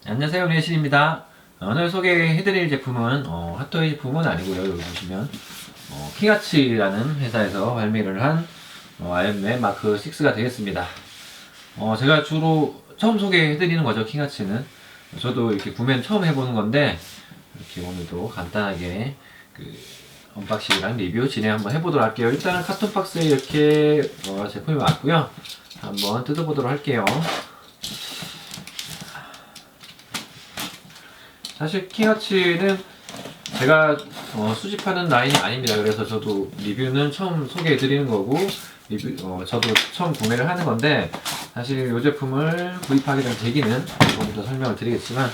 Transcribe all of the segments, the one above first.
안녕하세요, 리에신입니다. 오늘 소개해드릴 제품은 핫토이 제품은 아니고요. 여기 보시면 킹아츠라는 회사에서 발매를 한 아이언맨 마크 6가 되겠습니다. 제가 주로 처음 소개해드리는 거죠, 킹아츠는. 저도 이렇게 구매는 처음 해보는 건데 이렇게 오늘도 간단하게 언박싱이랑 리뷰 진행 한번 해보도록 할게요. 일단은 카톤 박스에 이렇게 제품이 왔고요. 한번 뜯어보도록 할게요. 사실 킹아츠는 제가 수집하는 라인이 아닙니다. 그래서 저도 리뷰는 처음 소개해드리는 거고 저도 처음 구매를 하는 건데, 사실 이 제품을 구입하게 된 계기는 조금 더 설명을 드리겠지만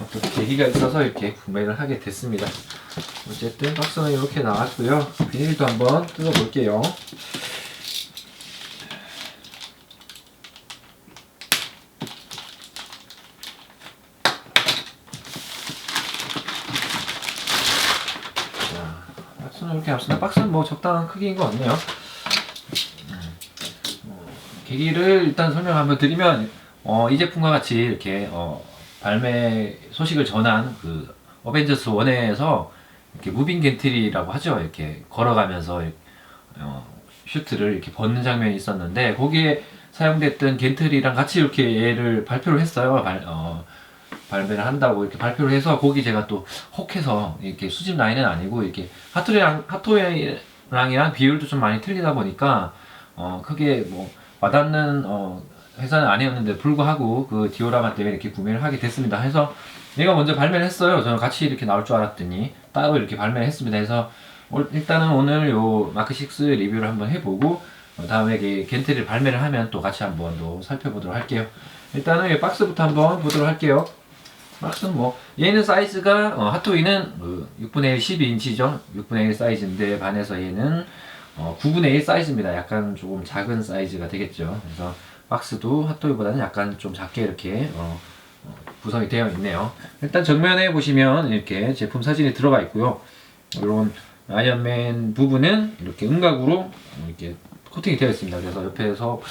어떤 계기가 있어서 이렇게 구매를 하게 됐습니다. 어쨌든 박스는 이렇게 나왔고요. 비닐도 한번 뜯어볼게요. 박스는 이렇게 나왔습니다. 박스는 뭐 적당한 크기인 것 같네요. 계기를 일단 설명 한번 드리면 이 제품과 같이 이렇게 발매 소식을 전한 어벤져스 1에서 이렇게 무빙 겐트리라고 하죠. 이렇게 걸어가면서 슈트를 이렇게 벗는 장면이 있었는데, 거기에 사용됐던 겐트리랑 같이 이렇게 얘를 발표를 했어요. 발매를 한다고 이렇게 발표를 해서, 거기 제가 또 혹해서, 이렇게 수집 라인은 아니고 이렇게 핫토이랑이랑 비율도 좀 많이 틀리다 보니까 크게 뭐 와닿는 회사는 아니었는데 불구하고 그 디오라마 때문에 이렇게 구매를 하게 됐습니다. 해서 얘가 먼저 발매를 했어요. 저는 같이 이렇게 나올 줄 알았더니 따로 이렇게 발매를 했습니다. 해서 일단은 오늘 요 마크 6 리뷰를 한번 해보고, 다음에 겐트리를 발매를 하면 또 같이 한번 또 살펴보도록 할게요. 일단은 이 박스부터 한번 보도록 할게요. 박스는 뭐 얘는 사이즈가 핫토이는 6분의 1 12인치죠. 6분의 1 사이즈인데 반해서 얘는 9분의 1 사이즈입니다. 약간 조금 작은 사이즈가 되겠죠. 그래서 박스도 핫토이보다는 약간 좀 작게 이렇게 구성이 되어 있네요. 일단 정면에 보시면 이렇게 제품 사진이 들어가 있고요. 이런 아이언맨 부분은 이렇게 음각으로 이렇게 코팅이 되어 있습니다. 그래서 옆에서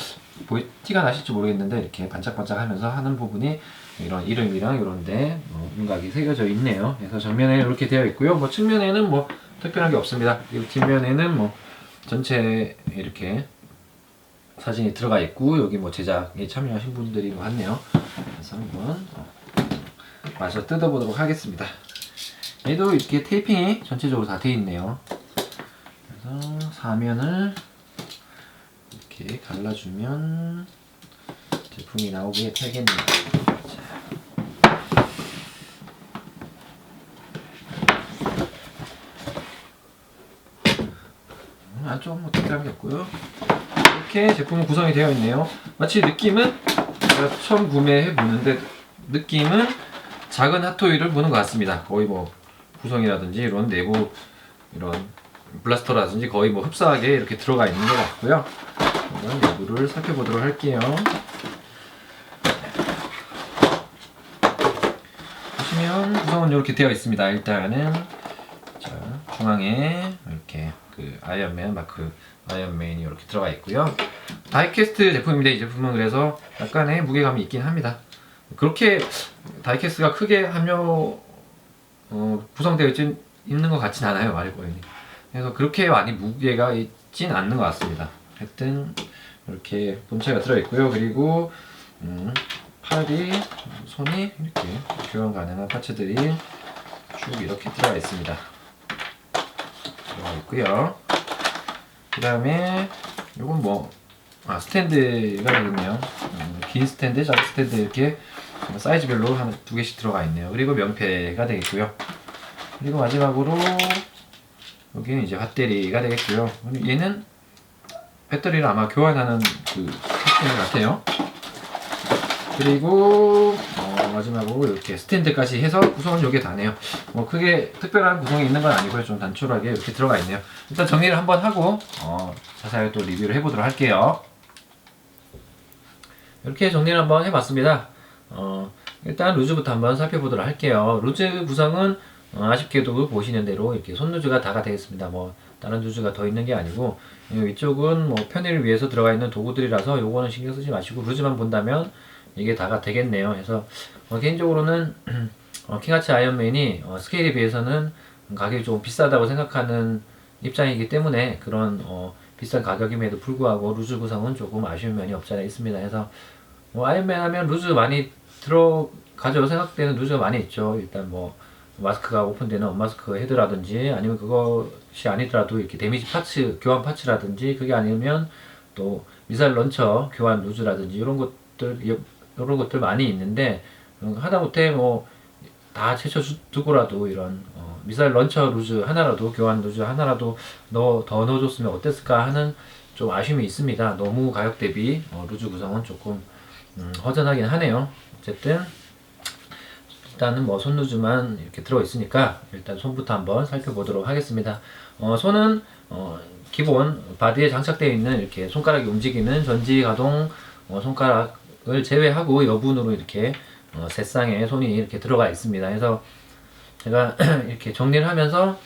티가 나실지 모르겠는데 이렇게 반짝반짝 하면서 하는 부분이 이런 이름이랑 이런데 음각이 새겨져 있네요. 그래서 정면에 이렇게 되어 있고요. 뭐 측면에는 뭐 특별한 게 없습니다. 그리고 뒷면에는 뭐 전체 이렇게 사진이 들어가 있고, 여기 뭐 제작에 참여하신 분들이 같네요. 그래서 한번 마저 뜯어보도록 하겠습니다. 얘도 이렇게 테이핑이 전체적으로 다 되어 있네요. 그래서 사면을 이렇게 갈라주면 제품이 나오게 되겠네요. 안쪽은 뭐 특별한 게 없고요. 이렇게 제품은 구성이 되어 있네요. 마치 느낌은 제가 처음 구매해 보는데 느낌은 작은 핫토이를 보는 것 같습니다. 거의 뭐 구성이라든지 이런 내부 이런 블라스터라든지 거의 뭐 흡사하게 이렇게 들어가 있는 것 같고요. 한번 내부를 살펴보도록 할게요. 보시면 구성은 이렇게 되어 있습니다. 일단은 자, 중앙에 이렇게 아이언맨 마크 아이언맨이 이렇게 들어가 있고요. 다이캐스트 제품입니다. 이 제품은 그래서 약간의 무게감이 있긴 합니다. 그렇게 다이캐스트가 크게 구성되어 있는 것 같진 않아요, 알고 보니. 그래서 그렇게 많이 무게가 있진 않는 것 같습니다. 하여튼 이렇게 본체가 들어있고요. 그리고 팔이, 손이 이렇게 교환 가능한 파츠들이 쭉 이렇게 들어가 있습니다. 들어가 있고요. 그 다음에 요건 뭐 스탠드가 되겠네요. 긴 스탠드, 작은 스탠드 이렇게 사이즈별로 한 두 개씩 들어가 있네요. 그리고 명패가 되겠고요. 그리고 마지막으로 여기는 이제 배터리가 되겠고요. 얘는 배터리를 아마 교환하는 시스템 같아요. 그리고 마지막으로 이렇게 스탠드까지 해서 구성은 요게 다네요. 뭐 크게 특별한 구성이 있는 건 아니고요. 좀 단촐하게 이렇게 들어가 있네요. 일단 정리를 한번 하고 자세하게 또 리뷰를 해보도록 할게요. 이렇게 정리를 한번 해봤습니다. 일단 루즈부터 한번 살펴보도록 할게요. 루즈 구성은 아쉽게도 보시는 대로 이렇게 손루즈가 다가 되겠습니다. 뭐 다른 루즈가 더 있는 게 아니고, 이쪽은 뭐 편의를 위해서 들어가 있는 도구들이라서 요거는 신경 쓰지 마시고 루즈만 본다면 이게 다가 되겠네요. 그래서 개인적으로는 킹하츠 아이언맨이 스케일에 비해서는 가격이 좀 비싸다고 생각하는 입장이기 때문에 그런 비싼 가격임에도 불구하고 루즈 구성은 조금 아쉬운 면이 없지 않아 있습니다. 그래서 아이언맨 하면 루즈 많이 들어가죠. 생각되는 루즈가 많이 있죠. 일단 뭐 마스크가 오픈되는 언마스크 헤드라든지, 아니면 그것이 아니더라도 이렇게 데미지 파츠 교환 파츠라든지, 그게 아니면 또 미사일 런처 교환 루즈라든지 이런 것들 많이 있는데, 하다못해 뭐 다 채쳐 두고라도 이런 미사일 런처 루즈 하나라도, 교환 루즈 하나라도 더 넣어줬으면 어땠을까 하는 좀 아쉬움이 있습니다. 너무 가격 대비 루즈 구성은 조금 허전하긴 하네요. 어쨌든 일단은 뭐 손 루즈만 이렇게 들어 있으니까 일단 손부터 한번 살펴보도록 하겠습니다. 손은 기본 바디에 장착되어 있는 이렇게 손가락이 움직이는 전지 가동 손가락을 제외하고 여분으로 이렇게 세 쌍의 손이 이렇게 들어가 있습니다. 그래서 제가 이렇게 정리를 하면서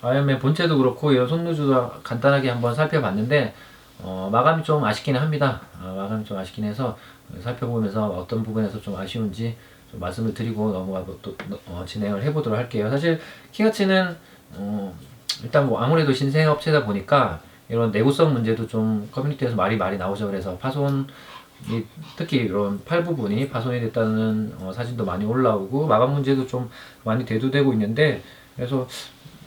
아이언맨 본체도 그렇고 이런 손 루즈도 간단하게 한번 살펴봤는데 마감이 좀 아쉽긴 합니다. 마감이 좀 아쉽긴 해서 살펴보면서 어떤 부분에서 좀 아쉬운지 좀 말씀을 드리고 넘어가고 또 진행을 해보도록 할게요. 사실 킹하츠는 일단 뭐 아무래도 신생업체다 보니까 이런 내구성 문제도 좀 커뮤니티에서 말이 나오죠. 그래서 파손이, 특히 이런 팔 부분이 파손이 됐다는 사진도 많이 올라오고, 마감 문제도 좀 많이 대두되고 있는데, 그래서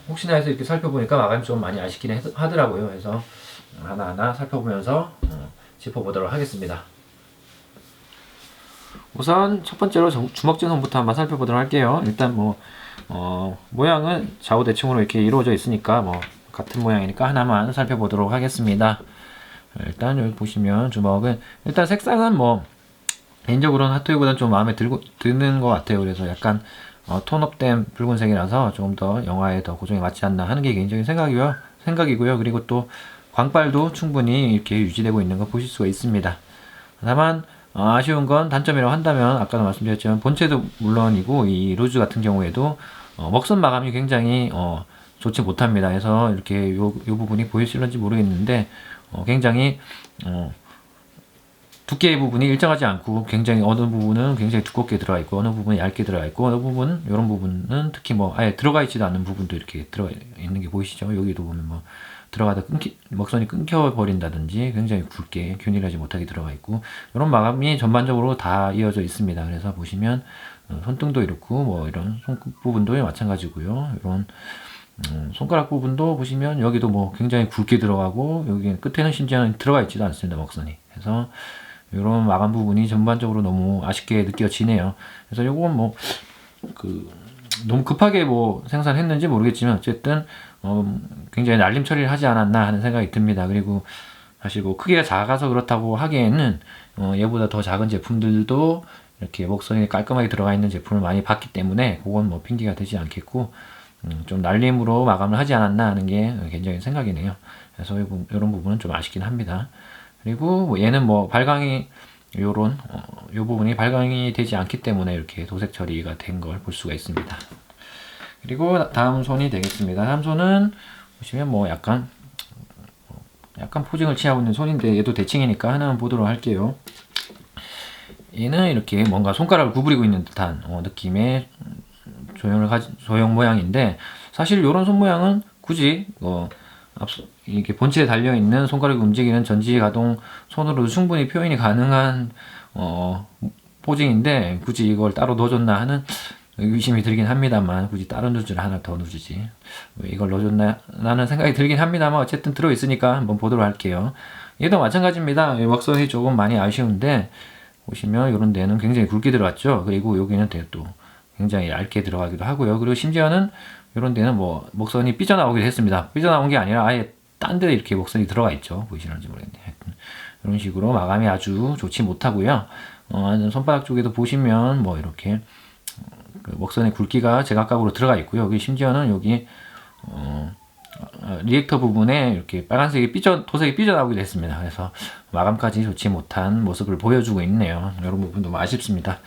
혹시나 해서 이렇게 살펴보니까 마감이 좀 많이 아쉽긴 하더라고요. 그래서 하나하나 살펴보면서 짚어보도록 하겠습니다. 우선 첫 번째로 주먹진 손부터 한번 살펴보도록 할게요. 일단 뭐 모양은 좌우대칭으로 이렇게 이루어져 있으니까 뭐 같은 모양이니까 하나만 살펴보도록 하겠습니다. 일단 여기 보시면 주먹은 일단 색상은 뭐 개인적으로는 핫토이보다는 좀 마음에 드는 것 같아요. 그래서 약간 톤업된 붉은색이라서 조금 더 영화에 더 고정에 맞지 않나 하는 게 개인적인 생각이고요. 그리고 또 광발도 충분히 이렇게 유지되고 있는 거 보실 수가 있습니다. 다만 아쉬운 건, 단점이라고 한다면 아까도 말씀드렸지만 본체도 물론이고 이 루즈 같은 경우에도 먹선 마감이 굉장히 좋지 못합니다. 그래서 이렇게 요 부분이 보이실런지 모르겠는데 굉장히 두께의 부분이 일정하지 않고, 굉장히 어느 부분은 굉장히 두껍게 들어가 있고 어느 부분은 얇게 들어가 있고, 어느 부분 이런 부분은 특히 뭐 아예 들어가 있지도 않는 부분도 이렇게 들어가 있는 게 보이시죠? 여기도 보면 뭐 들어가다 먹선이 끊겨 버린다든지 굉장히 굵게 균일하지 못하게 들어가 있고, 이런 마감이 전반적으로 다 이어져 있습니다. 그래서 보시면 손등도 이렇고 뭐 이런 손끝 부분도 마찬가지고요. 이런 손가락 부분도 보시면 여기도 뭐 굉장히 굵게 들어가고, 여기 끝에는 심지어 들어가 있지도 않습니다. 먹선이. 그래서 이런 마감 부분이 전반적으로 너무 아쉽게 느껴지네요. 그래서 요건 뭐 너무 급하게 뭐 생산했는지 모르겠지만 어쨌든 굉장히 날림 처리를 하지 않았나 하는 생각이 듭니다. 그리고 사실 뭐 크기가 작아서 그렇다고 하기에는 얘보다 더 작은 제품들도 이렇게 목선이 깔끔하게 들어가 있는 제품을 많이 봤기 때문에 그건 뭐 핑계가 되지 않겠고, 좀 날림으로 마감을 하지 않았나 하는 게 개인적인 생각이네요. 그래서 이런 부분은 좀 아쉽긴 합니다. 그리고 뭐 얘는 뭐 발광이 요 부분이 발광이 되지 않기 때문에 이렇게 도색 처리가 된 걸 볼 수가 있습니다. 그리고 다음 손이 되겠습니다. 다음 손은 보시면 뭐 약간 포징을 취하고 있는 손인데, 얘도 대칭이니까 하나만 보도록 할게요. 얘는 이렇게 뭔가 손가락을 구부리고 있는 듯한 느낌의 조형 모양인데, 사실 이런 손 모양은 굳이 이렇게 본체에 달려있는 손가락이 움직이는 전지 가동 손으로도 충분히 표현이 가능한 포징인데, 굳이 이걸 따로 넣어줬나 하는 의심이 들긴 합니다만, 굳이 다른 루즈를 하나 더 넣어주지 왜 이걸 넣어줬나 라는 생각이 들긴 합니다만, 어쨌든 들어있으니까 한번 보도록 할게요. 얘도 마찬가지입니다. 먹선이 조금 많이 아쉬운데, 보시면 이런 데는 굉장히 굵게 들어갔죠. 그리고 여기는 또 굉장히 얇게 들어가기도 하고요. 그리고 심지어는 이런 데는 뭐 먹선이 삐져나오기도 했습니다. 삐져나온 게 아니라 아예 딴 데 이렇게 먹선이 들어가 있죠. 보이시는지 모르겠네요. 이런 식으로 마감이 아주 좋지 못하고요. 손바닥 쪽에도 보시면 뭐 이렇게 먹선의 굵기가 제각각으로 들어가 있고요. 여기 심지어는 여기 리액터 부분에 이렇게 빨간색이 도색이 삐져나오기도 했습니다. 그래서 마감까지 좋지 못한 모습을 보여주고 있네요. 이런 부분도 아쉽습니다.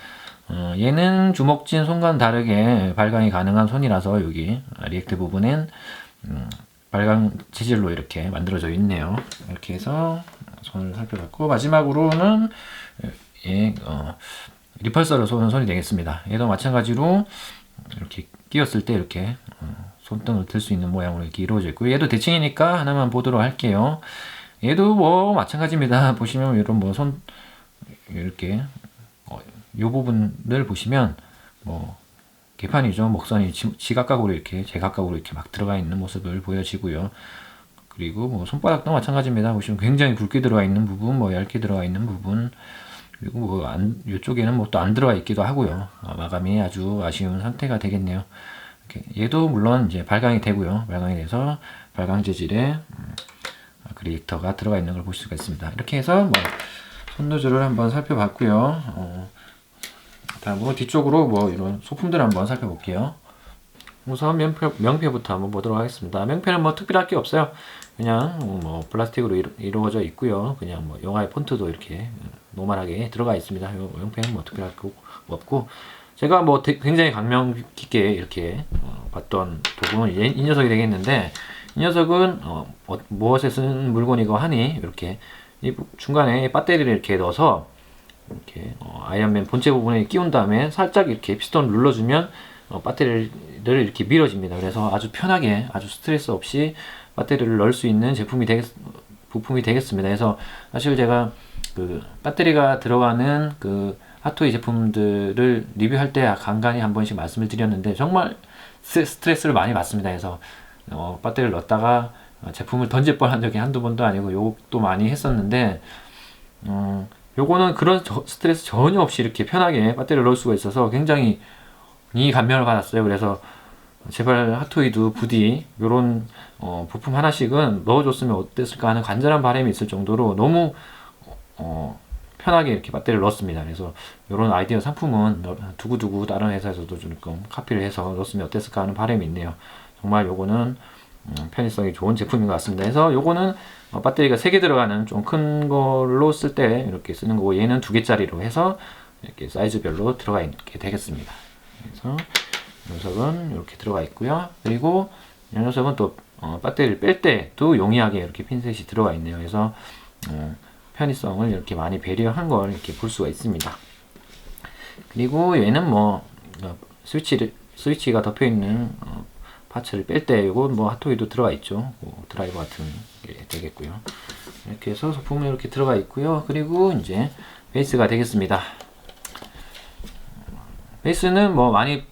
얘는 주먹진 손과는 다르게 발광이 가능한 손이라서 여기 리액트 부분엔 발광 재질로 이렇게 만들어져 있네요. 이렇게 해서 손을 살펴봤고, 마지막으로는 리펄서를 쏘는 손이 되겠습니다. 얘도 마찬가지로 이렇게 끼웠을 때 이렇게 손등을 들 수 있는 모양으로 이렇게 이루어져 있고, 얘도 대칭이니까 하나만 보도록 할게요. 얘도 뭐 마찬가지입니다. 보시면 이런 뭐 손 이렇게 요 부분을 보시면 뭐 개판이죠. 목선이 지각각으로 이렇게 제각각으로 이렇게 막 들어가 있는 모습을 보여지고요. 그리고 뭐 손바닥도 마찬가지입니다. 보시면 굉장히 굵게 들어가 있는 부분, 뭐 얇게 들어가 있는 부분, 그리고 뭐 이쪽에는 뭐 또 안 들어가 있기도 하고요. 마감이 아주 아쉬운 상태가 되겠네요. 이렇게 얘도 물론 이제 발광이 되고요. 발광이 돼서 발광 재질의 그리에이터가 들어가 있는 걸 볼 수가 있습니다. 이렇게 해서 뭐 손노즐을 한번 살펴봤고요. 다음으로 뒤쪽으로 뭐 이런 소품들 한번 살펴볼게요. 우선 명패부터 한번 보도록 하겠습니다. 명패는 뭐 특별할 게 없어요. 그냥 뭐 플라스틱으로 이루어져 있고요. 그냥 뭐 영화의 폰트도 이렇게 노멀하게 들어가 있습니다. 명패는 뭐 특별할 거 없고, 제가 뭐 굉장히 감명 깊게 이렇게 봤던 도구는 이 녀석이 되겠는데, 이 녀석은 무엇에 쓰는 물건이고 하니 이렇게 이 중간에 배터리를 이렇게 넣어서 이렇게 아이언맨 본체 부분에 끼운 다음에 살짝 이렇게 피스톤을 눌러주면 배터리를 이렇게 밀어집니다. 그래서 아주 편하게, 아주 스트레스 없이 배터리를 넣을 수 있는 부품이 되겠습니다. 그래서 사실 제가 그 배터리가 들어가는 그 핫토이 제품들을 리뷰할 때 간간히 한 번씩 말씀을 드렸는데, 정말 스트레스를 많이 받습니다. 그래서 배터리를 넣었다가 제품을 던질 뻔한 적이 한두 번도 아니고 욕도 많이 했었는데, 요거는 그런 스트레스 전혀 없이 이렇게 편하게 배터리를 넣을 수가 있어서 굉장히 이 감명을 받았어요. 그래서 제발 핫토이도 부디 요런 부품 하나씩은 넣어줬으면 어땠을까 하는 간절한 바람이 있을 정도로 너무 편하게 이렇게 배터리를 넣었습니다. 그래서 요런 아이디어 상품은 두고두고 다른 회사에서도 좀 카피를 해서 넣었으면 어땠을까 하는 바람이 있네요. 정말 요거는 편의성이 좋은 제품인 것 같습니다. 그래서 요거는 배터리가 3개 들어가는 좀 큰 걸로 쓸 때 이렇게 쓰는 거고, 얘는 2개짜리로 해서 이렇게 사이즈별로 들어가 있게 되겠습니다. 그래서 이 녀석은 이렇게 들어가 있고요. 그리고 이 녀석은 또 배터리를 뺄 때도 용이하게 이렇게 핀셋이 들어가 있네요. 그래서 편의성을 이렇게 많이 배려한 걸 이렇게 볼 수가 있습니다. 그리고 얘는 뭐 스위치가 덮여 있는 파츠를 뺄 때 이건 뭐 핫토이도 들어가 있죠. 뭐 드라이버 같은 게 되겠고요. 이렇게 해서 소품이 이렇게 들어가 있고요. 그리고 이제 베이스가 되겠습니다. 베이스는 뭐 많이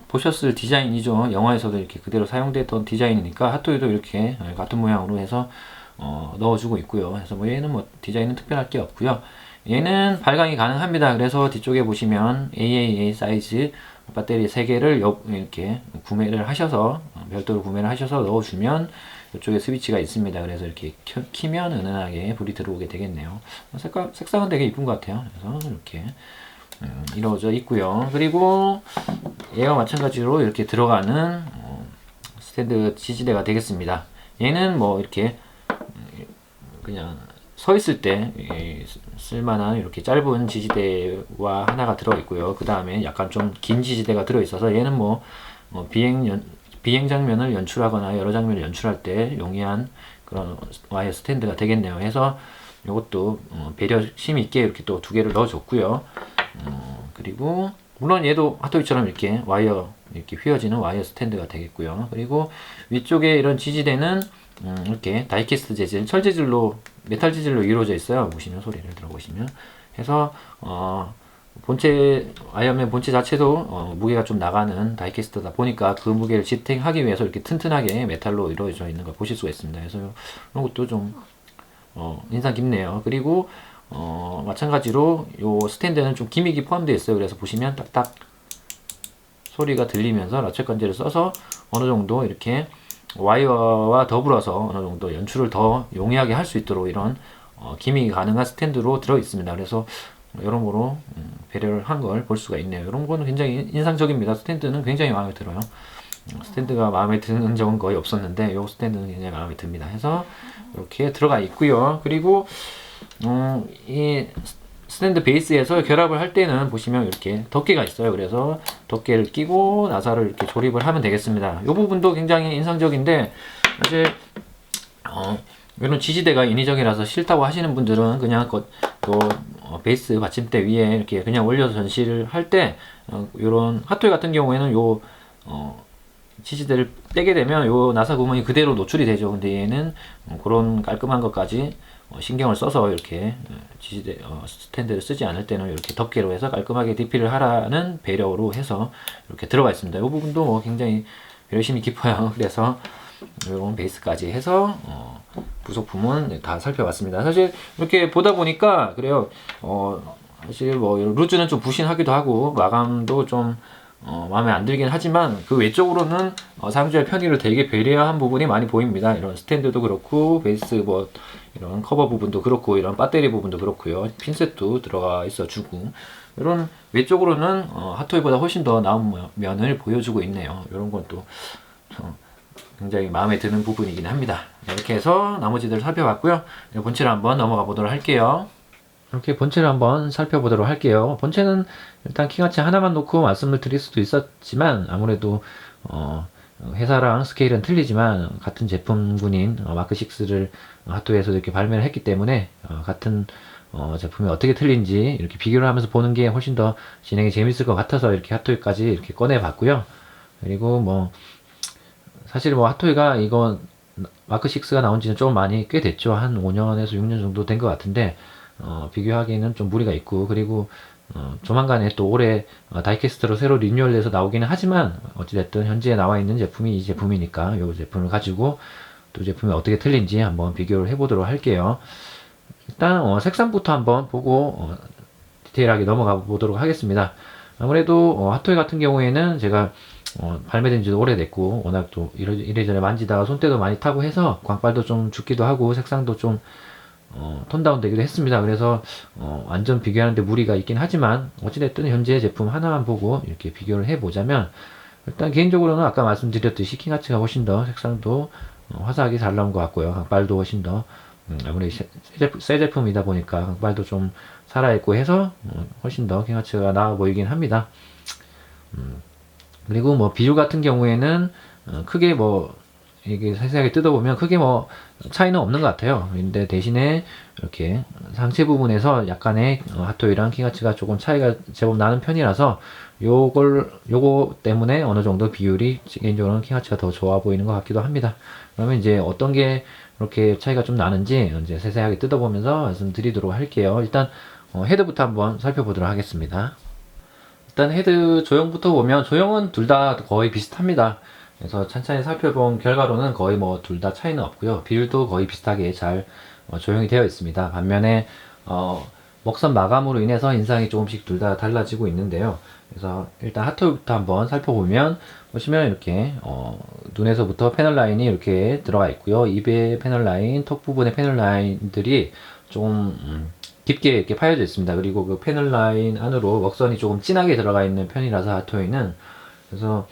보셨을 디자인이죠. 영화에서도 이렇게 그대로 사용됐던 디자인이니까 핫토이도 이렇게 같은 모양으로 해서 넣어주고 있고요. 그래서 뭐 얘는 뭐 디자인은 특별할 게 없고요. 얘는 발광이 가능합니다. 그래서 뒤쪽에 보시면 AAA 사이즈 배터리 3개를 이렇게 구매를 하셔서 별도로 구매를 하셔서 넣어주면 이쪽에 스위치가 있습니다. 그래서 이렇게 키면 은은하게 불이 들어오게 되겠네요. 색상은 되게 이쁜 것 같아요. 그래서 이렇게 이루어져 있고요. 그리고 얘가 마찬가지로 이렇게 들어가는 스탠드 지지대가 되겠습니다. 얘는 뭐 이렇게 그냥 서 있을 때 쓸만한 이렇게 짧은 지지대와 하나가 들어 있고요. 그 다음에 약간 좀 긴 지지대가 들어 있어서 얘는 뭐 비행 장면을 연출하거나 여러 장면을 연출할 때 용이한 그런 와이어 스탠드가 되겠네요. 해서 이것도 배려심 있게 이렇게 또 2개를 넣어줬고요. 그리고 물론 얘도 핫토이처럼 이렇게 와이어 이렇게 휘어지는 와이어 스탠드가 되겠고요. 그리고 위쪽에 이런 지지대는 이렇게 다이캐스트 재질, 철 재질로, 메탈 재질로 이루어져 있어요. 보시면 소리를 들어보시면. 해서 아이언맨 본체 자체도 무게가 좀 나가는 다이캐스트다 보니까 그 무게를 지탱하기 위해서 이렇게 튼튼하게 메탈로 이루어져 있는 걸 보실 수가 있습니다. 그래서 이런 것도 좀 인상 깊네요. 그리고 마찬가지로 요 스탠드는 좀 기믹이 포함되어 있어요. 그래서 보시면 딱딱 소리가 들리면서 라쳇 건재를 써서 어느 정도 이렇게 와이어와 더불어서 어느 정도 연출을 더 용이하게 할 수 있도록 이런 기믹이 가능한 스탠드로 들어 있습니다. 그래서 여러모로 배려를 한 걸 볼 수가 있네요. 이런 거는 굉장히 인상적입니다. 스탠드는 굉장히 마음에 들어요. 스탠드가 마음에 드는 적은 거의 없었는데 이 스탠드는 굉장히 마음에 듭니다. 해서 이렇게 들어가 있고요. 그리고 이 스탠드 베이스에서 결합을 할 때는 보시면 이렇게 덮개가 있어요. 그래서 덮개를 끼고 나사를 이렇게 조립을 하면 되겠습니다. 이 부분도 굉장히 인상적인데, 사실 이런 지지대가 인위적이라서 싫다고 하시는 분들은 그냥 베이스 받침대 위에 이렇게 그냥 올려서 전시를 할 때, 이런 핫토이 같은 경우에는 요 지지대를 떼게 되면 요 나사 구멍이 그대로 노출이 되죠. 근데 얘는 그런 깔끔한 것까지 신경을 써서 이렇게 지지대 스탠드를 쓰지 않을 때는 이렇게 덮개로 해서 깔끔하게 DP를 하라는 배려로 해서 이렇게 들어가 있습니다. 이 부분도 뭐 굉장히 배려심이 깊어요. 그래서 이런 베이스까지 해서 부속품은 다 살펴봤습니다. 사실 이렇게 보다 보니까 그래요. 사실 뭐 루즈는 좀 부신하기도 하고 마감도 좀 마음에 안 들긴 하지만 그 외적으로는 사용자의 편의를 되게 배려한 부분이 많이 보입니다. 이런 스탠드도 그렇고 베이스 뭐 이런 커버 부분도 그렇고 이런 배터리 부분도 그렇고요. 핀셋도 들어가 있어 주고 이런 외적으로는 핫토이보다 훨씬 더 나은 면을 보여주고 있네요. 이런 건 또 굉장히 마음에 드는 부분이긴 합니다. 이렇게 해서 나머지들 살펴봤고요. 본체를 한번 넘어가 보도록 할게요. 이렇게 본체를 한번 살펴보도록 할게요. 본체는 일단 킹아치 하나만 놓고 말씀을 드릴 수도 있었지만 아무래도 회사랑 스케일은 틀리지만 같은 제품군인 마크6를 핫토이에서 이렇게 발매를 했기 때문에 같은 제품이 어떻게 틀린지 이렇게 비교를 하면서 보는 게 훨씬 더 진행이 재밌을 것 같아서 이렇게 핫토이까지 이렇게 꺼내 봤고요. 그리고 뭐 사실 뭐 핫토이가 이거 마크6가 나온 지는 좀 많이 꽤 됐죠. 한 5년에서 6년 정도 된 것 같은데 비교하기에는 좀 무리가 있고, 그리고 조만간에 또 올해 다이캐스트로 새로 리뉴얼돼서 나오기는 하지만 어찌됐든 현재 나와 있는 제품이 이 제품이니까 이 제품을 가지고 또 제품이 어떻게 틀린지 한번 비교를 해보도록 할게요. 일단 색상부터 한번 보고 디테일하게 넘어가 보도록 하겠습니다. 아무래도 핫토이 같은 경우에는 제가 발매된 지도 오래됐고 워낙 또 이래저래 만지다가 손때도 많이 타고 해서 광빨도 좀 죽기도 하고 색상도 좀 톤다운 되기도 했습니다. 그래서 완전 비교하는데 무리가 있긴 하지만 어찌됐든 현재 제품 하나만 보고 이렇게 비교를 해보자면 일단 개인적으로는 아까 말씀드렸듯이 킹아치가 훨씬 더 색상도 화사하게 잘 나온 것 같고요. 광빨도 훨씬 더 아무래도 새 제품이다 보니까 광빨도 좀 살아있고 해서 훨씬 더 킹아치가 나아 보이긴 합니다. 그리고 뭐 비율 같은 경우에는 크게 뭐 이게 세세하게 뜯어보면 크게 뭐 차이는 없는 것 같아요. 근데 대신에 이렇게 상체 부분에서 약간의 핫토이랑 킹아치가 조금 차이가 제법 나는 편이라서 요거 때문에 어느 정도 비율이 개인적으로는 킹아치가 더 좋아 보이는 것 같기도 합니다. 그러면 이제 어떤 게 이렇게 차이가 좀 나는지 이제 세세하게 뜯어보면서 말씀드리도록 할게요. 일단 헤드부터 한번 살펴보도록 하겠습니다. 일단 헤드 조형부터 보면 조형은 둘 다 거의 비슷합니다. 그래서 찬찬히 살펴본 결과로는 거의 뭐 둘 다 차이는 없고요. 비율도 거의 비슷하게 잘 조형이 되어 있습니다. 반면에 먹선 마감으로 인해서 인상이 조금씩 둘 다 달라지고 있는데요. 그래서 일단 핫토이부터 한번 살펴보면 보시면 이렇게 눈에서부터 패널 라인이 이렇게 들어가 있고요. 입의 패널 라인, 턱 부분의 패널 라인들이 좀 깊게 이렇게 파여져 있습니다. 그리고 그 패널 라인 안으로 먹선이 조금 진하게 들어가 있는 편이라서 핫토이는, 그래서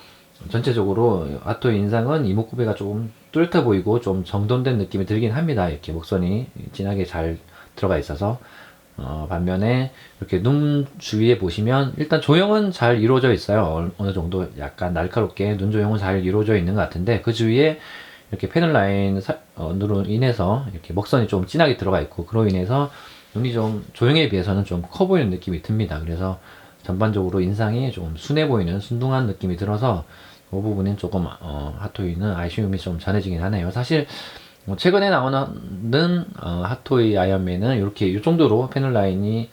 전체적으로 핫토이 인상은 이목구비가 조금 뚜렷해 보이고 좀 정돈된 느낌이 들긴 합니다. 이렇게 먹선이 진하게 잘 들어가 있어서 반면에 이렇게 눈 주위에 보시면 일단 조형은 잘 이루어져 있어요. 어느 정도 약간 날카롭게 눈 조형은 잘 이루어져 있는 것 같은데 그 주위에 이렇게 패널 라인으로 인해서 이렇게 먹선이 좀 진하게 들어가 있고 그로 인해서 눈이 좀 조형에 비해서는 좀 커 보이는 느낌이 듭니다. 그래서 전반적으로 인상이 좀 순해 보이는 순둥한 느낌이 들어서 그 부분은 조금 핫토이는 아쉬움이 좀 전해지긴 하네요. 사실 최근에 나오는 핫토이 아이언맨은 이렇게 이 정도로 패널 라인이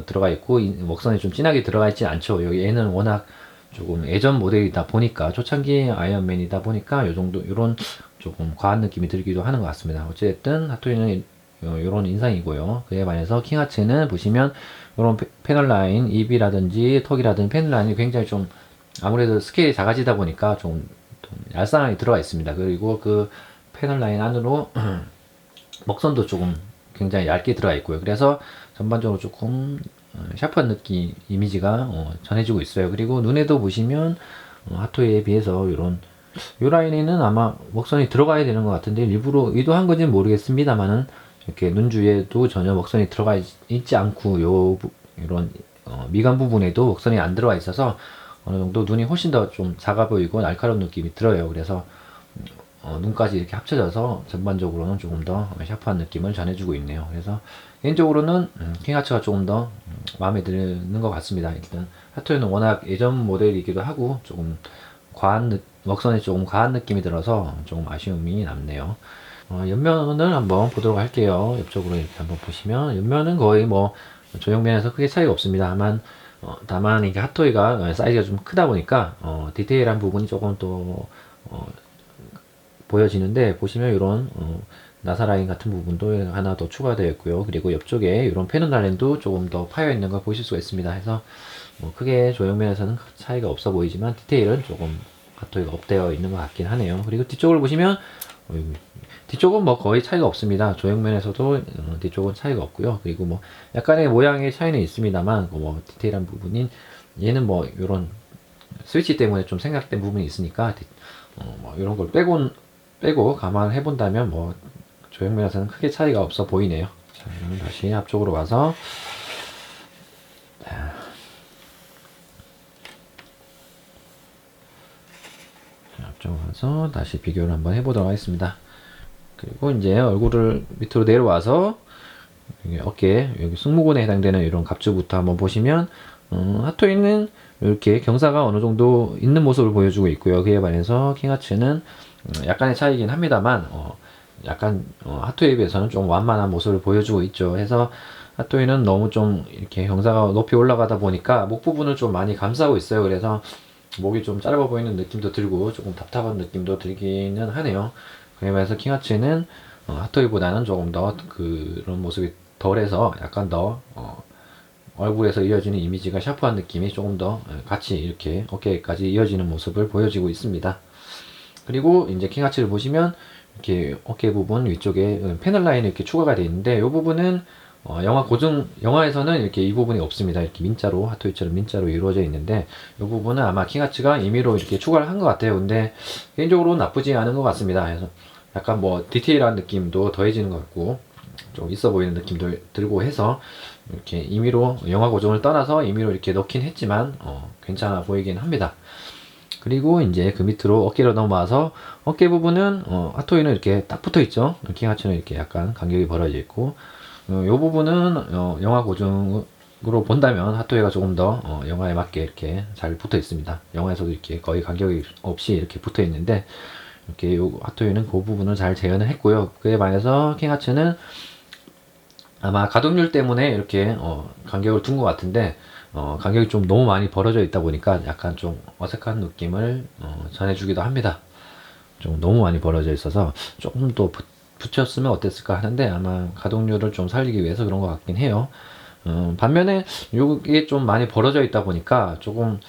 들어가 있고 먹선이 좀 진하게 들어가 있지 않죠. 여기 얘는 워낙 조금 예전 모델이다 보니까 초창기 아이언맨이다 보니까 요 정도 요런 조금 과한 느낌이 들기도 하는 것 같습니다. 어쨌든 핫토이는 요런 인상이고요. 그에 반해서 킹아츠는 보시면 요런 패널 라인, 입이라든지 턱이라든지 패널 라인이 굉장히 좀 아무래도 스케일이 작아지다 보니까 좀 얄쌍하게 들어가 있습니다. 그리고 그 패널 라인 안으로 먹선도 조금 굉장히 얇게 들어가 있고요. 그래서 전반적으로 조금 샤프한 느낌, 이미지가 전해지고 있어요. 그리고 눈에도 보시면 핫토이에 비해서 요 라인에는 아마 먹선이 들어가야 되는 것 같은데 일부러 의도한 건지는 모르겠습니다만은 이렇게 눈 주위에도 전혀 먹선이 들어가 있지 않고 이런 미간 부분에도 먹선이 안 들어가 있어서 어느 정도 눈이 훨씬 더 좀 작아 보이고 날카로운 느낌이 들어요. 그래서 눈까지 이렇게 합쳐져서 전반적으로는 조금 더 샤프한 느낌을 전해주고 있네요. 그래서 개인적으로는 킹하츠가 조금 더 마음에 드는 것 같습니다. 일단 하토이는 워낙 예전 모델이기도 하고 조금 먹선이 조금 과한 느낌이 들어서 조금 아쉬움이 남네요. 옆면을 한번 보도록 할게요. 옆쪽으로 이렇게 한번 보시면 옆면은 거의 뭐 조형면에서 크게 차이가 없습니다. 다만 이게 핫토이가 사이즈가 좀 크다 보니까 디테일한 부분이 조금 또 보여지는데, 보시면 이런 나사라인 같은 부분도 하나 더 추가되어 있고요. 그리고 옆쪽에 이런 페넌달렌도 조금 더 파여 있는 걸 보실 수가 있습니다. 해서 크게 조형면에서는 차이가 없어 보이지만 디테일은 조금 핫토이가 업되어 있는 것 같긴 하네요. 그리고 뒤쪽을 보시면 뒤쪽은 뭐 거의 차이가 없습니다. 조형면에서도 뒤쪽은 차이가 없고요. 그리고 뭐 약간의 모양의 차이는 있습니다만 뭐 디테일한 부분인 얘는 뭐 이런 스위치 때문에 좀 생략된 부분이 있으니까 뭐 이런 걸 빼고 감안해 본다면 뭐 조형면에서는 크게 차이가 없어 보이네요. 자, 그러면 다시 앞쪽으로 와서 앞쪽으로 와서 다시 비교를 한번 해보도록 하겠습니다. 그리고 이제 얼굴을 밑으로 내려와서 어깨 여기 승모근에 해당되는 이런 갑주부터 한번 보시면 핫토이는 이렇게 경사가 어느 정도 있는 모습을 보여주고 있고요. 그에 반해서 킹하츠는 약간의 차이긴 합니다만 약간 핫토이에 비해서는 좀 완만한 모습을 보여주고 있죠. 해서 핫토이는 너무 좀 이렇게 경사가 높이 올라가다 보니까 목 부분을 좀 많이 감싸고 있어요. 그래서 목이 좀 짧아 보이는 느낌도 들고 조금 답답한 느낌도 들기는 하네요. 그에 반해서 킹하츠는 핫토이보다는 조금 더 그런 모습이 덜해서 약간 더 얼굴에서 이어지는 이미지가 샤프한 느낌이 조금 더 같이 이렇게 어깨까지 이어지는 모습을 보여지고 있습니다. 그리고 이제 킹하츠를 보시면 이렇게 어깨 부분 위쪽에 패널 라인이 이렇게 추가가 되어 있는데 이 부분은 영화에서는 이렇게 이 부분이 없습니다. 이렇게 민자로, 핫토이처럼 민자로 이루어져 있는데 이 부분은 아마 킹하츠가 임의로 이렇게 추가를 한 것 같아요. 근데 개인적으로 나쁘지 않은 것 같습니다. 그래서 약간 뭐 디테일한 느낌도 더해지는 것 같고 좀 있어 보이는 느낌도 들고 해서 이렇게 임의로 영화 고정을 떠나서 임의로 이렇게 넣긴 했지만 괜찮아 보이긴 합니다. 그리고 이제 그 밑으로 어깨로 넘어와서 어깨 부분은 핫토이는 이렇게 딱 붙어 있죠. 킹하츠는 이렇게 약간 간격이 벌어져 있고 이 부분은 영화 고정으로 본다면 핫토이가 조금 더 영화에 맞게 이렇게 잘 붙어 있습니다. 영화에서도 이렇게 거의 간격이 없이 이렇게 붙어 있는데 이렇게 핫토이는 그 부분을 잘 재현을 했고요. 그에 반해서 킹하츠는 아마 가동률 때문에 이렇게 간격을 둔 것 같은데 간격이 좀 너무 많이 벌어져 있다 보니까 약간 좀 어색한 느낌을 전해주기도 합니다. 좀 너무 많이 벌어져 있어서 조금 더 붙였으면 어땠을까 하는데 아마 가동률을 좀 살리기 위해서 그런 것 같긴 해요. 반면에 이게 좀 많이 벌어져 있다 보니까 조금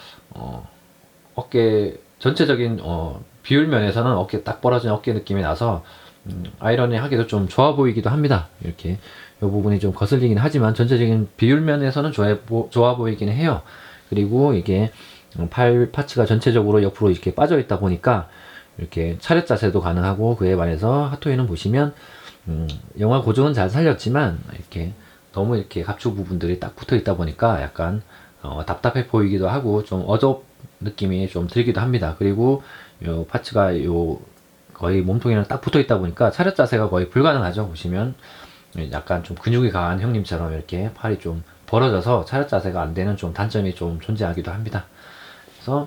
어깨 전체적인 비율 면에서는 어깨 딱 벌어진 어깨 느낌이 나서 아이러닝 하기도 좀 좋아 보이기도 합니다. 이렇게 이 부분이 좀 거슬리긴 하지만 전체적인 비율 면에서는 좋아 보이긴 해요. 그리고 이게 팔 파츠가 전체적으로 옆으로 이렇게 빠져 있다 보니까 이렇게 차렷 자세도 가능하고 그에 반해서 핫토이는 보시면 영화 고정은 잘 살렸지만 이렇게 너무 이렇게 갑주 부분들이 딱 붙어 있다 보니까 약간 답답해 보이기도 하고 좀 어접 느낌이 좀 들기도 합니다. 그리고 요 파츠가 거의 몸통이랑 딱 붙어 있다 보니까 차렷 자세가 거의 불가능하죠. 보시면 약간 좀 근육이 강한 형님처럼 이렇게 팔이 좀 벌어져서 차렷 자세가 안 되는 좀 단점이 좀 존재하기도 합니다. 그래서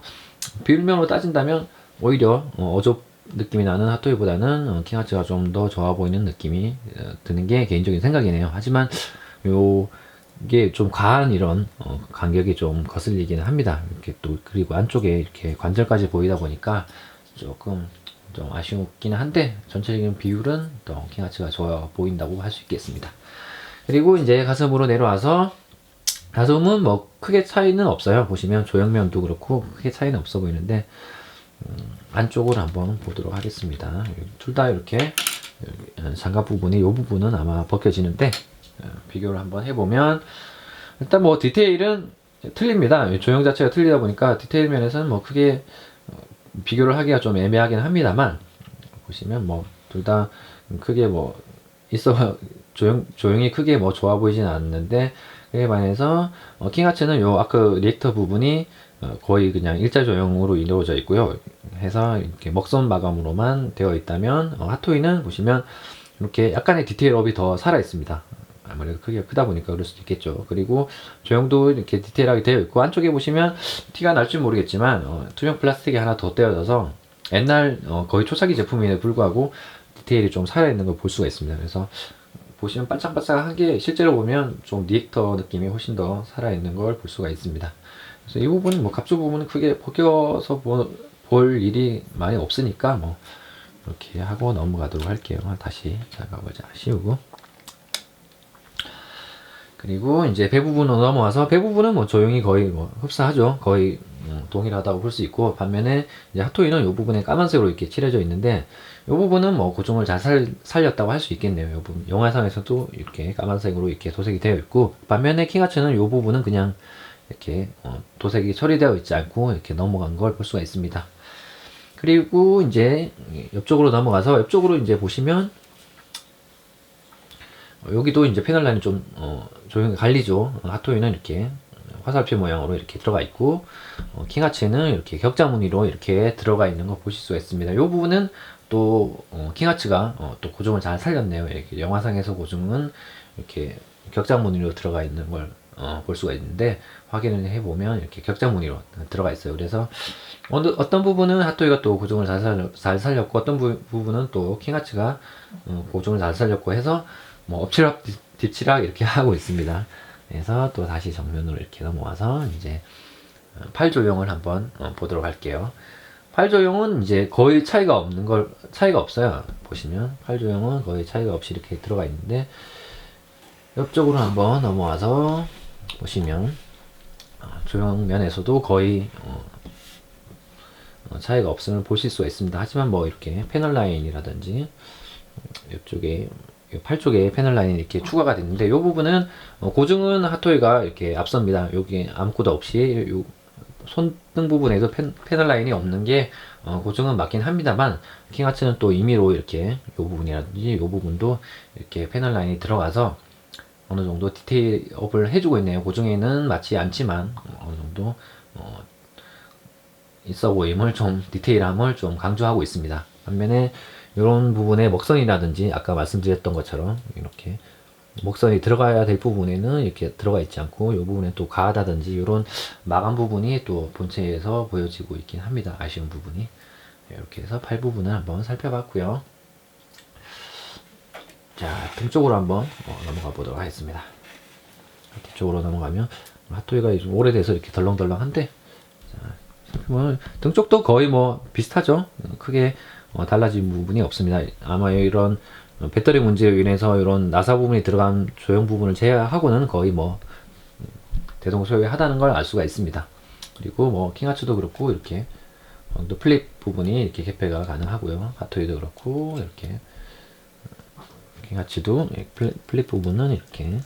비율면으로 따진다면 오히려 어접 느낌이 나는 핫토이보다는 킹하츠가 좀 더 좋아 보이는 느낌이 드는 게 개인적인 생각이네요. 하지만 이게 좀 과한 이런 간격이 좀 거슬리기는 합니다. 이렇게 또 그리고 안쪽에 이렇게 관절까지 보이다 보니까 조금 좀 아쉽기는 한데 전체적인 비율은 또 킹하츠가 좋아 보인다고 할 수 있겠습니다. 그리고 이제 가슴으로 내려와서 가슴은 뭐 크게 차이는 없어요. 보시면 조형면도 그렇고 크게 차이는 없어 보이는데 안쪽으로 한번 보도록 하겠습니다. 둘 다 이렇게 장갑 부분이 이 부분은 아마 벗겨지는데 비교를 한번 해보면 일단 뭐 디테일은 틀립니다. 조형 자체가 틀리다 보니까 디테일 면에서는 뭐 크게 비교를 하기가 좀 애매하긴 합니다만 보시면 뭐 둘 다 크게 뭐 조형이 크게 뭐 좋아 보이진 않는데, 그에 반해서 킹하츠는 요 아크 리액터 부분이 거의 그냥 일자 조형으로 이루어져 있고요. 해서 이렇게 먹선 마감으로만 되어 있다면, 핫토이는 보시면 이렇게 약간의 디테일업이 더 살아 있습니다. 아무래도 크기가 크다 보니까 그럴 수도 있겠죠. 그리고 조형도 이렇게 디테일하게 되어 있고, 안쪽에 보시면 티가 날지 모르겠지만 투명 플라스틱이 하나 더 떼어져서 옛날 거의 초창기 제품임에도 불구하고 디테일이 좀 살아있는 걸 볼 수가 있습니다. 그래서 보시면 반짝반짝한 게 실제로 보면 좀 리액터 느낌이 훨씬 더 살아있는 걸 볼 수가 있습니다. 그래서 이 부분은 뭐 갑주 부분은 크게 벗겨서 볼 일이 많이 없으니까 뭐 이렇게 하고 넘어가도록 할게요. 다시 잠깐보자. 씌우고. 그리고 이제 배 부분으로 넘어와서, 배 부분은 뭐 조용히 거의 뭐 흡사하죠. 거의 동일하다고 볼 수 있고, 반면에 이제 핫토이는 이 부분에 까만색으로 이렇게 칠해져 있는데, 이 부분은 뭐 고정을 잘 살렸다고 할 수 있겠네요. 이 부분 영화상에서도 이렇게 까만색으로 이렇게 도색이 되어 있고, 반면에 킹하츠는 이 부분은 그냥 이렇게 도색이 처리되어 있지 않고 이렇게 넘어간 걸 볼 수가 있습니다. 그리고 이제 옆쪽으로 넘어가서, 옆쪽으로 이제 보시면 여기도 이제 패널 라인이 좀 조용히 갈리죠. 핫토이는 이렇게 화살표 모양으로 이렇게 들어가 있고, 킹하츠는 이렇게 격자 무늬로 이렇게 들어가 있는 거 보실 수가 있습니다. 이 부분은 또 킹하츠가 또 고정을 잘 살렸네요. 이렇게 영화상에서 고정은 이렇게 격자 무늬로 들어가 있는 걸 볼 수가 있는데, 확인을 해보면 이렇게 격자 무늬로 들어가 있어요. 그래서 어떤 부분은 핫토이가 또 고정을 잘 살렸고, 어떤 부분은 또 킹하츠가 고정을 잘 살렸고 해서 뭐 엎치락 뒤치락 이렇게 하고 있습니다. 그래서 또 다시 정면으로 이렇게 넘어와서 이제 팔 조형을 한번 보도록 할게요. 팔 조형은 이제 거의 차이가 없어요. 보시면 팔 조형은 거의 차이가 없이 이렇게 들어가 있는데, 옆쪽으로 한번 넘어와서 보시면 조형면에서도 거의 차이가 없음을 보실 수가 있습니다. 하지만 뭐 이렇게 패널 라인이라든지 옆쪽에 팔 쪽에 패널 라인이 이렇게 추가가 됐는데, 이 부분은 고정은 핫토이가 이렇게 앞섭니다. 여기 아무것도 없이 요 손등 부분에도 패널 라인이 없는 게 고정은 맞긴 합니다만, 킹하츠는 또 임의로 이렇게 이 부분이라든지 이 부분도 이렇게 패널 라인이 들어가서 어느 정도 디테일업을 해주고 있네요. 고정에는 맞지 않지만 어느 정도 있어 보임을 좀, 디테일함을 좀 강조하고 있습니다. 반면에 이런 부분에 먹선이라든지 아까 말씀드렸던 것처럼 이렇게 먹선이 들어가야 될 부분에는 이렇게 들어가 있지 않고, 이 부분에 또 가하다든지 이런 마감 부분이 또 본체에서 보여지고 있긴 합니다. 아쉬운 부분이. 이렇게 해서 팔 부분을 한번 살펴봤고요. 자, 등 쪽으로 한번 넘어가 보도록 하겠습니다. 뒤쪽으로 넘어가면 핫토이가 좀 오래돼서 이렇게 덜렁덜렁한데, 등 쪽도 거의 뭐 비슷하죠. 크게 달라진 부분이 없습니다. 아마 이런 배터리 문제로 인해서 이런 나사 부분이 들어간 조형 부분을 제외하고는 거의 뭐 대동소이하다는 걸 알 수가 있습니다. 그리고 뭐 킹하츠도 그렇고 이렇게 또 플립 부분이 이렇게 개폐가 가능하고요. 핫토이도 그렇고 이렇게 킹하츠도 플립 부분은 이렇게,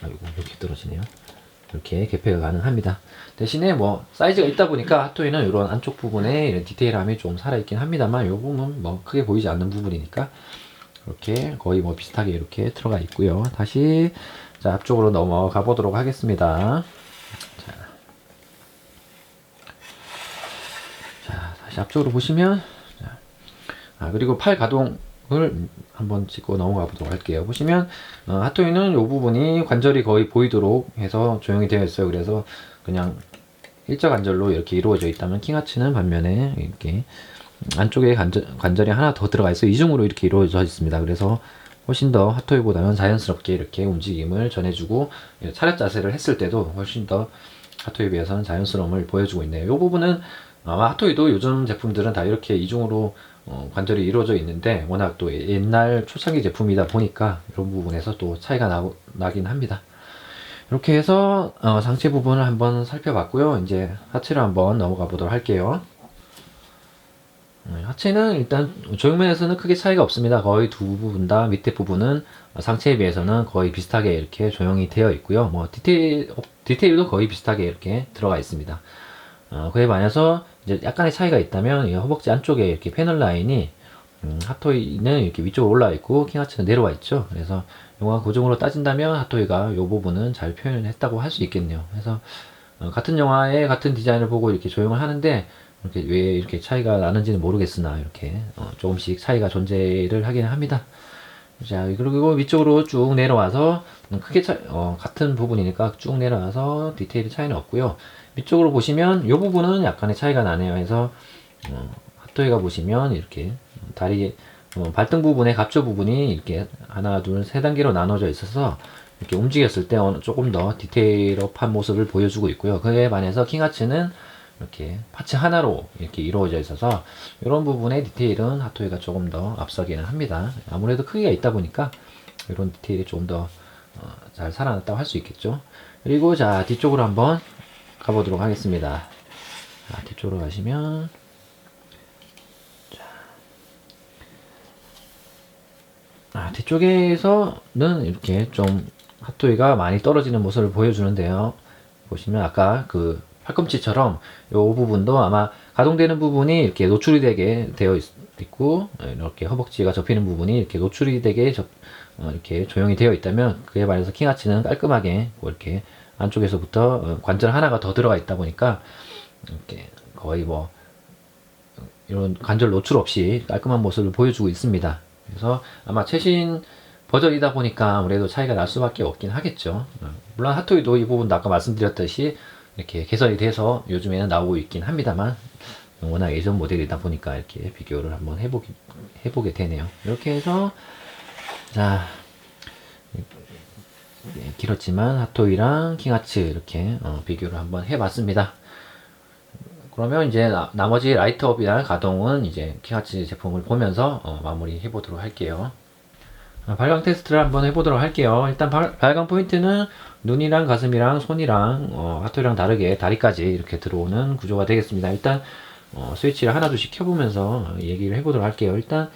아이고 이렇게 떨어지네요. 이렇게 개폐가 가능합니다. 대신에 뭐 사이즈가 있다 보니까 핫토이는 이런 안쪽 부분에 이런 디테일함이 좀 살아있긴 합니다만, 이 부분은 뭐 크게 보이지 않는 부분이니까 이렇게 거의 뭐 비슷하게 이렇게 들어가 있고요. 다시 자, 앞쪽으로 넘어가 보도록 하겠습니다. 자, 다시 앞쪽으로 보시면, 그리고 팔 가동을 한번 짚고 넘어가 보도록 할게요. 보시면 핫토이는 이 부분이 관절이 거의 보이도록 해서 조형이 되어 있어요. 그래서 그냥 일자 관절로 이렇게 이루어져 있다면, 킹하츠는 반면에 이렇게 안쪽에 관절이 하나 더 들어가 있어요. 이중으로 이렇게 이루어져 있습니다. 그래서 훨씬 더 핫토이보다는 자연스럽게 이렇게 움직임을 전해주고, 차렷 자세를 했을 때도 훨씬 더 핫토이에 비해서는 자연스러움을 보여주고 있네요. 이 부분은 아마 핫토이도 요즘 제품들은 다 이렇게 이중으로 관절이 이루어져 있는데, 워낙 또 옛날 초창기 제품이다 보니까 이런 부분에서 또 차이가 나긴 합니다. 이렇게 해서 상체 부분을 한번 살펴봤고요. 이제 하체를 한번 넘어가 보도록 할게요. 하체는 일단 조형면에서는 크게 차이가 없습니다. 거의 두 부분 다 밑에 부분은 상체에 비해서는 거의 비슷하게 이렇게 조형이 되어 있고요. 뭐 디테일도 거의 비슷하게 이렇게 들어가 있습니다. 그에 반해서 이제 약간의 차이가 있다면 이 허벅지 안쪽에 이렇게 패널 라인이 핫토이는 이렇게 위쪽으로 올라와 있고 킹하츠는 내려와 있죠. 그래서 영화 고정으로 따진다면 핫토이가 이 부분은 잘 표현했다고 할 수 있겠네요. 그래서 같은 영화의 같은 디자인을 보고 이렇게 조형을 하는데 이렇게 왜 이렇게 차이가 나는지는 모르겠으나 이렇게 조금씩 차이가 존재를 하긴 합니다. 자, 그리고 위쪽으로 쭉 내려와서 크게 같은 부분이니까 쭉 내려와서 디테일의 차이는 없고요. 위쪽으로 보시면 이 부분은 약간의 차이가 나네요. 해서 핫토이가 보시면 이렇게 다리 발등 부분의 갑조 부분이 이렇게 하나, 둘, 세 단계로 나눠져 있어서 이렇게 움직였을 때 조금 더 디테일업한 모습을 보여주고 있고요. 그에 반해서 킹하츠는 이렇게 파츠 하나로 이렇게 이루어져 있어서 이런 부분의 디테일은 핫토이가 조금 더 앞서기는 합니다. 아무래도 크기가 있다 보니까 이런 디테일이 조금 더 잘 살아났다고 할 수 있겠죠. 그리고 자, 뒤쪽으로 한번 가보도록 하겠습니다. 자, 뒤쪽으로 가시면 뒤쪽에서는 이렇게 좀 핫토이가 많이 떨어지는 모습을 보여주는데요. 보시면 아까 그 팔꿈치처럼 이 부분도 아마 가동되는 부분이 이렇게 노출이 되게 되어 있고 이렇게 허벅지가 접히는 부분이 이렇게 노출이 되게 이렇게 조용히 되어 있다면 그에 반해서 킹하츠는 깔끔하게 뭐 이렇게 안쪽에서부터 관절 하나가 더 들어가 있다 보니까 이렇게 거의 뭐 이런 관절 노출 없이 깔끔한 모습을 보여주고 있습니다. 그래서 아마 최신 버전이다 보니까 아무래도 차이가 날 수밖에 없긴 하겠죠. 물론 핫토이도 이 부분도 아까 말씀드렸듯이 이렇게 개선이 돼서 요즘에는 나오고 있긴 합니다만 워낙 예전 모델이다 보니까 이렇게 비교를 한번 해보게 되네요. 이렇게 해서 자, 길었지만 핫토이랑 킹하츠 이렇게 비교를 한번 해봤습니다. 그러면 이제 나머지 라이트업이나 가동은 이제 킹하츠 제품을 보면서 마무리 해보도록 할게요. 발광 테스트를 한번 해보도록 할게요. 일단 발광 포인트는 눈이랑 가슴이랑 손이랑 핫토이랑 다르게 다리까지 이렇게 들어오는 구조가 되겠습니다. 일단 스위치를 하나둘씩 켜보면서 얘기를 해보도록 할게요. 일단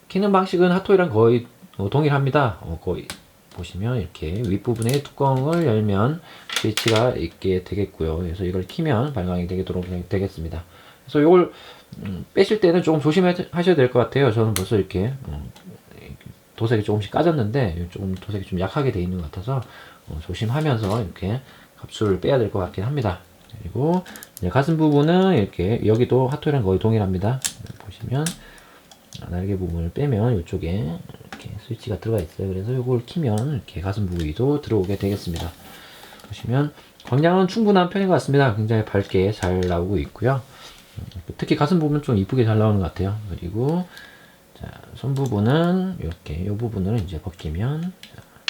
키는 방식은 핫토이랑 거의 동일합니다. 거의 보시면 이렇게 윗부분에 뚜껑을 열면 스위치가 있게 되겠고요. 그래서 이걸 키면 발광이 되도록 되겠습니다. 그래서 이걸 빼실 때는 조금 조심하셔야 될 것 같아요. 저는 벌써 이렇게 도색이 조금씩 까졌는데 조금 도색이 좀 약하게 돼 있는 것 같아서 조심하면서 이렇게 갑수를 빼야 될 것 같긴 합니다. 그리고 이제 가슴 부분은 이렇게 여기도 핫토이랑 거의 동일합니다. 보시면 날개 부분을 빼면 이쪽에 이렇게 스위치가 들어가 있어요. 그래서 이걸 키면 이렇게 가슴 부위도 들어오게 되겠습니다. 보시면 광량은 충분한 편인 것 같습니다. 굉장히 밝게 잘 나오고 있고요. 특히 가슴 부분 좀 이쁘게 잘 나오는 것 같아요. 그리고 자, 손 부분은 이렇게 이 부분을 이제 벗기면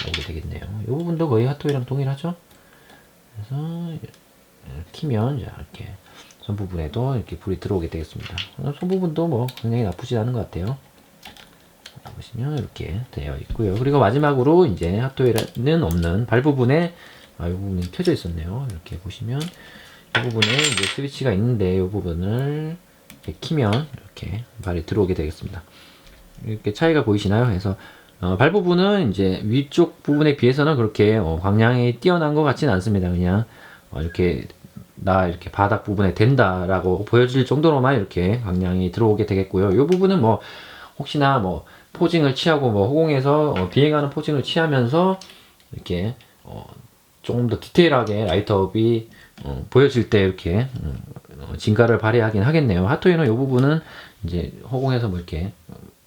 나오게 되겠네요. 이 부분도 거의 핫토이랑 동일하죠. 그래서 키면 이렇게 손 부분에도 이렇게 불이 들어오게 되겠습니다. 손 부분도 뭐 굉장히 나쁘지 않은 것 같아요. 보시면 이렇게 되어 있고요. 그리고 마지막으로 이제 핫토이는 없는 발 부분에 이 부분이 켜져 있었네요. 이렇게 보시면 이 부분에 이제 스위치가 있는데 이 부분을 이렇게 키면 이렇게 발이 들어오게 되겠습니다. 이렇게 차이가 보이시나요? 그래서 발 부분은 이제 위쪽 부분에 비해서는 그렇게 광량이 뛰어난 것 같지는 않습니다. 그냥 이렇게 이렇게 바닥 부분에 된다라고 보여질 정도로만 이렇게 광량이 들어오게 되겠고요. 이 부분은 뭐 혹시나 뭐 포징을 취하고 뭐 허공에서 비행하는 포징을 취하면서 이렇게 조금 더 디테일하게 라이트업이 보여질 때 이렇게 진가를 발휘하긴 하겠네요. 핫토이는 이 부분은 이제 허공에서 뭐 이렇게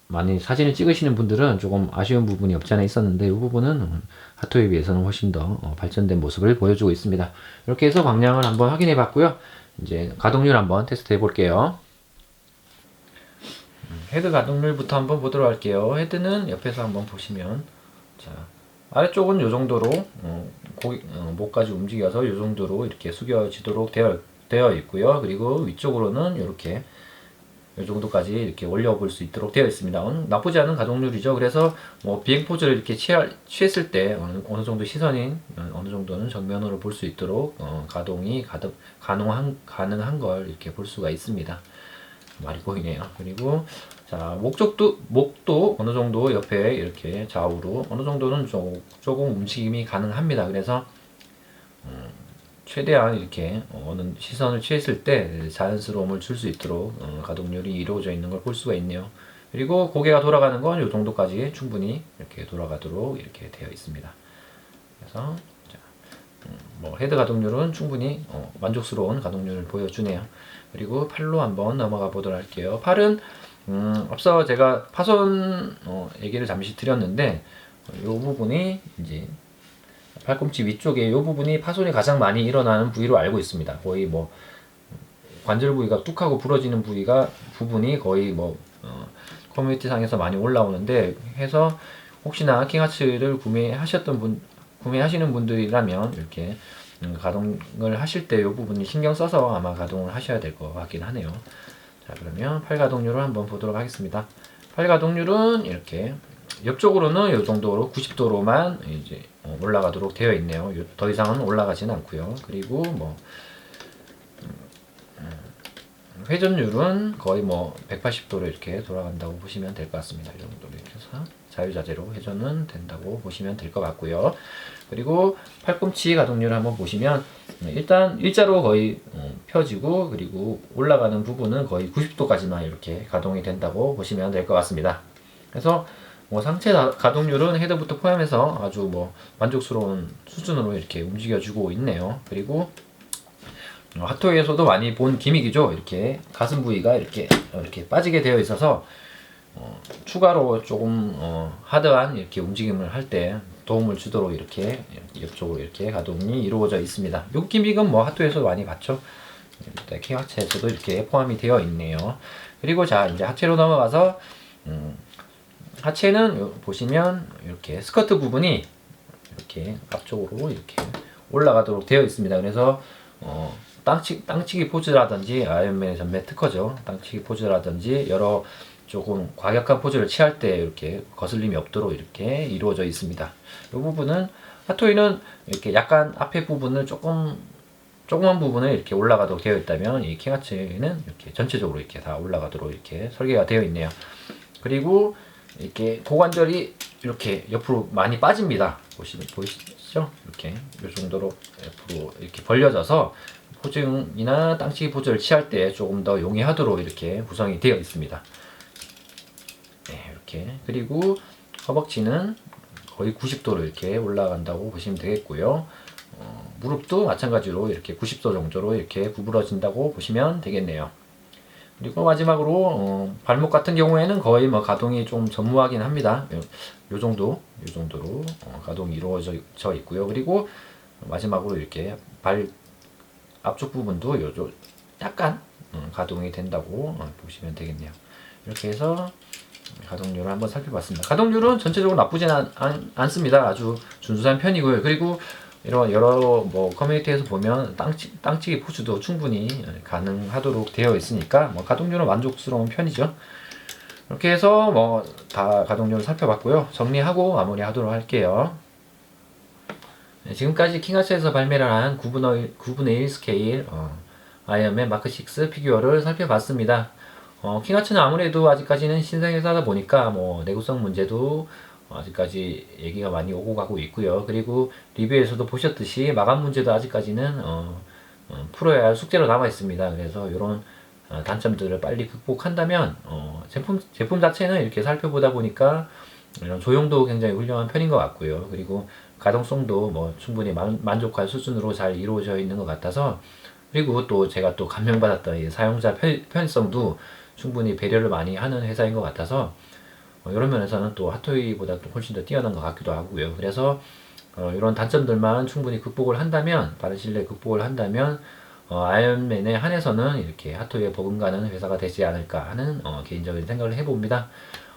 많이 사진을 찍으시는 분들은 조금 아쉬운 부분이 없지 않아 있었는데 이 부분은 핫토이에 비해서는 훨씬 더 발전된 모습을 보여주고 있습니다. 이렇게 해서 광량을 한번 확인해 봤고요. 이제 가동률 한번 테스트 해 볼게요. 헤드 가동률부터 한번 보도록 할게요. 헤드는 옆에서 한번 보시면 자, 아래쪽은 이 정도로 목까지 움직여서 이 정도로 이렇게 숙여지도록 되어 있고요. 그리고 위쪽으로는 이렇게 이 정도까지 이렇게 올려볼 수 있도록 되어 있습니다. 나쁘지 않은 가동률이죠. 그래서 뭐 비행 포즈를 이렇게 취했을 때 어느 정도 시선이 어느 정도는 정면으로 볼 수 있도록 가동이 가능한 걸 이렇게 볼 수가 있습니다. 말이 보이네요. 그리고 자, 목도 어느 정도 옆에 이렇게 좌우로 어느 정도는 조금 움직임이 가능합니다. 그래서 최대한 이렇게 어느 시선을 취했을 때 자연스러움을 줄 수 있도록 가동률이 이루어져 있는 걸 볼 수가 있네요. 그리고 고개가 돌아가는 건 이 정도까지 충분히 이렇게 돌아가도록 이렇게 되어 있습니다. 그래서 자, 뭐 헤드 가동률은 충분히 만족스러운 가동률을 보여주네요. 그리고 팔로 한번 넘어가 보도록 할게요. 팔은 앞서 제가 파손 얘기를 잠시 드렸는데 이 부분이 이제 팔꿈치 위쪽에 이 부분이 파손이 가장 많이 일어나는 부위로 알고 있습니다. 거의 뭐 관절 부위가 뚝 하고 부러지는 부분이 거의 뭐 커뮤니티 상에서 많이 올라오는데, 해서 혹시나 킹하츠를 구매하시는 분들이라면 이렇게 가동을 하실 때 이 부분이 신경 써서 아마 가동을 하셔야 될 것 같긴 하네요. 자, 그러면 팔 가동률을 한번 보도록 하겠습니다. 팔 가동률은 이렇게 옆쪽으로는 이 정도로 90도로만 이제 올라가도록 되어 있네요. 더 이상은 올라가지는 않고요. 그리고 뭐 회전율은 거의 뭐 180도로 이렇게 돌아간다고 보시면 될 것 같습니다. 이 정도로 이렇게 해서 자유자재로 회전은 된다고 보시면 될 것 같고요. 그리고 팔꿈치 가동률을 한번 보시면 일단 일자로 거의 펴지고, 그리고 올라가는 부분은 거의 90도까지만 이렇게 가동이 된다고 보시면 될 것 같습니다. 그래서 뭐 상체 가동률은 헤드부터 포함해서 아주 뭐 만족스러운 수준으로 이렇게 움직여주고 있네요. 그리고 핫토이에서도 많이 본 기믹이죠. 이렇게 가슴 부위가 이렇게 빠지게 되어 있어서 추가로 조금 하드한 이렇게 움직임을 할 때 도움을 주도록 이렇게 옆쪽으로 이렇게 가동이 이루어져 있습니다. 요 기믹은 뭐 핫토이에서도 많이 봤죠. 킹하츠에서도 이렇게 포함이 되어 있네요. 그리고 자, 이제 하체로 넘어가서 하체는 보시면 이렇게 스커트 부분이 이렇게 앞쪽으로 이렇게 올라가도록 되어 있습니다. 그래서 땅치기 포즈라든지, 아이언맨의 전매 특허죠. 땅치기 포즈라든지 여러 조금 과격한 포즈를 취할 때 이렇게 거슬림이 없도록 이렇게 이루어져 있습니다. 이 부분은 핫토이는 이렇게 약간 앞에 부분을 조그만 부분을 이렇게 올라가도록 되어 있다면, 이 킹하츠는 이렇게 전체적으로 이렇게 다 올라가도록 이렇게 설계가 되어 있네요. 그리고 이렇게 고관절이 이렇게 옆으로 많이 빠집니다. 보이시죠? 이렇게 이 정도로 옆으로 이렇게 벌려져서 포징이나 땅치기 포즈를 취할 때 조금 더 용이하도록 이렇게 구성이 되어 있습니다. 네, 이렇게. 그리고 허벅지는 거의 90도로 이렇게 올라간다고 보시면 되겠고요. 무릎도 마찬가지로 이렇게 90도 정도로 이렇게 구부러진다고 보시면 되겠네요. 그리고 마지막으로 발목 같은 경우에는 거의 뭐 가동이 좀 전무하긴 합니다. 요 정도로 가동이 이루어져 있고요. 그리고 마지막으로 이렇게 발 앞쪽 부분도 약간 가동이 된다고 보시면 되겠네요. 이렇게 해서 가동률을 한번 살펴봤습니다. 가동률은 전체적으로 나쁘진 않습니다. 아주 준수한 편이고요. 그리고 이런 여러 뭐 커뮤니티에서 보면 땅치기 포즈도 충분히 가능하도록 되어 있으니까 뭐 가동률은 만족스러운 편이죠. 이렇게 해서 뭐 다 가동률을 살펴봤고요. 정리하고 마무리하도록 할게요. 네, 지금까지 킹하츠에서 발매를 한 9분의 1 스케일 아이언맨 마크 6 피규어를 살펴봤습니다. 킹하츠는 아무래도 아직까지는 신생회사다 보니까 뭐 내구성 문제도 아직까지 얘기가 많이 오고 가고 있고요. 그리고 리뷰에서도 보셨듯이 마감 문제도 아직까지는 풀어야 할 숙제로 남아 있습니다. 그래서 이런 단점들을 빨리 극복한다면 제품 자체는 이렇게 살펴보다 보니까 이런 조형도 굉장히 훌륭한 편인 것 같고요. 그리고 가동성도 뭐 충분히 만족할 수준으로 잘 이루어져 있는 것 같아서, 그리고 또 제가 또 감명받았던 이 사용자 편의성도 충분히 배려를 많이 하는 회사인 것 같아서 이런 면에서는 또 핫토이보다 또 훨씬 더 뛰어난 것 같기도 하고요. 그래서 이런 단점들만 충분히 극복을 한다면, 바르실레 극복을 한다면 아이언맨에 한해서는 이렇게 핫토이에 버금가는 회사가 되지 않을까 하는 개인적인 생각을 해봅니다.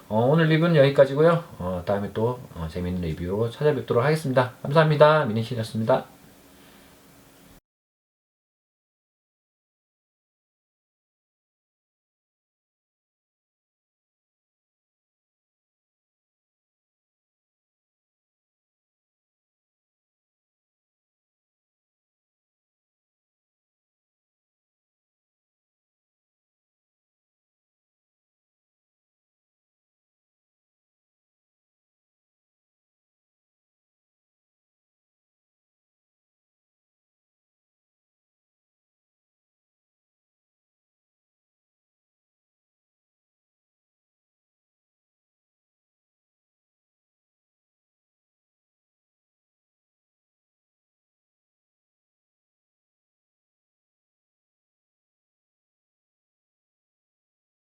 오늘 리뷰는 여기까지고요. 다음에 또 재밌는 리뷰로 찾아뵙도록 하겠습니다. 감사합니다. 미니씨였습니다.